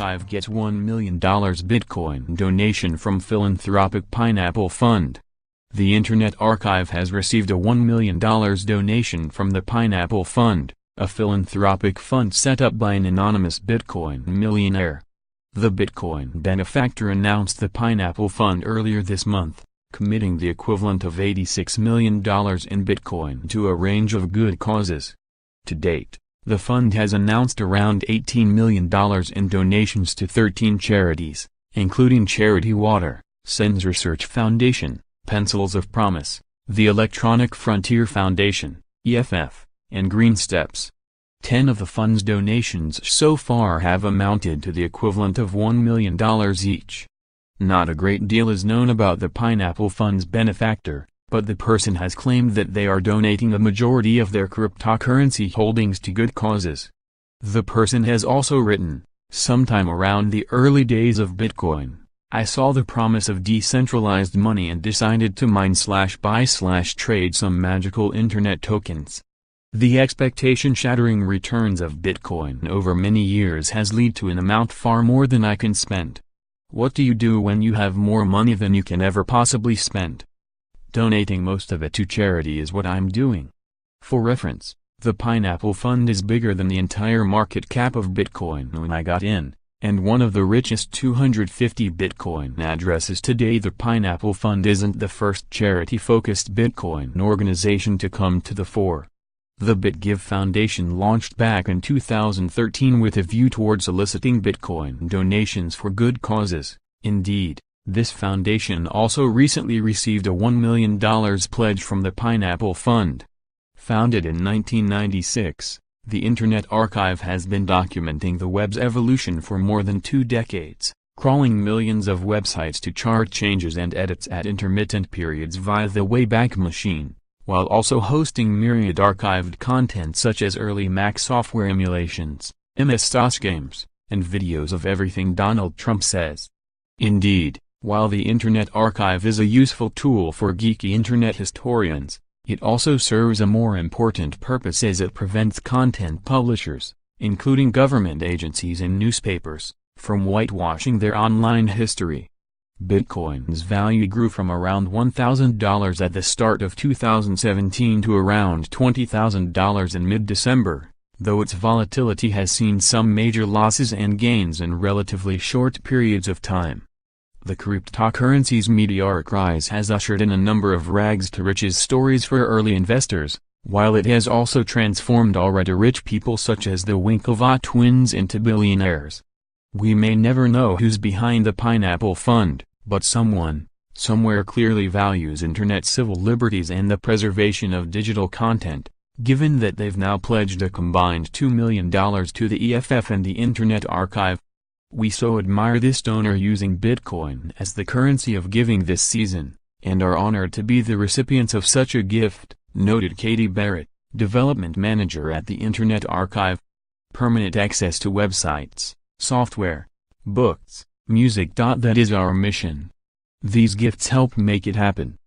Archive gets $1 million Bitcoin donation from philanthropic Pineapple Fund. The Internet Archive has received a $1 million donation from the Pineapple Fund, a philanthropic fund set up by an anonymous Bitcoin millionaire. The Bitcoin benefactor announced the Pineapple Fund earlier this month, committing the equivalent of $86 million in Bitcoin to a range of good causes. To date, the fund has announced around $18 million in donations to 13 charities, including Charity Water, SENS Research Foundation, Pencils of Promise, the Electronic Frontier Foundation, EFF, and Green Steps. 10 of the fund's donations so far have amounted to the equivalent of $1 million each. Not a great deal is known about the Pineapple Fund's benefactor, but the person has claimed that they are donating a majority of their cryptocurrency holdings to good causes. The person has also written, "Sometime around the early days of Bitcoin, I saw the promise of decentralized money and decided to mine/buy/trade some magical internet tokens. The expectation-shattering returns of Bitcoin over many years has led to an amount far more than I can spend. What do you do when you have more money than you can ever possibly spend? Donating most of it to charity is what I'm doing." For reference, the Pineapple Fund is bigger than the entire market cap of Bitcoin when I got in, and one of the richest 250 Bitcoin addresses today. The Pineapple Fund isn't the first charity-focused Bitcoin organization to come to the fore. The BitGive Foundation launched back in 2013 with a view towards soliciting Bitcoin donations for good causes. Indeed, this foundation also recently received a $1 million pledge from the Pineapple Fund. Founded in 1996, the Internet Archive has been documenting the web's evolution for more than 2 decades, crawling millions of websites to chart changes and edits at intermittent periods via the Wayback Machine, while also hosting myriad archived content such as early Mac software emulations, MS-DOS games, and videos of everything Donald Trump says. Indeed, while the Internet Archive is a useful tool for geeky Internet historians, it also serves a more important purpose as it prevents content publishers, including government agencies and newspapers, from whitewashing their online history. Bitcoin's value grew from around $1,000 at the start of 2017 to around $20,000 in mid-December, though its volatility has seen some major losses and gains in relatively short periods of time. The cryptocurrency's meteoric rise has ushered in a number of rags-to-riches stories for early investors, while it has also transformed already rich people such as the Winklevoss twins into billionaires. We may never know who's behind the Pineapple Fund, but someone, somewhere clearly values internet civil liberties and the preservation of digital content, given that they've now pledged a combined $2 million to the EFF and the Internet Archive. We so admire this donor using Bitcoin as the currency of giving this season, and are honored to be the recipients of such a gift, noted Katie Barrett, development manager at the Internet Archive. Permanent access to websites, software, books, music. That is our mission. These gifts help make it happen.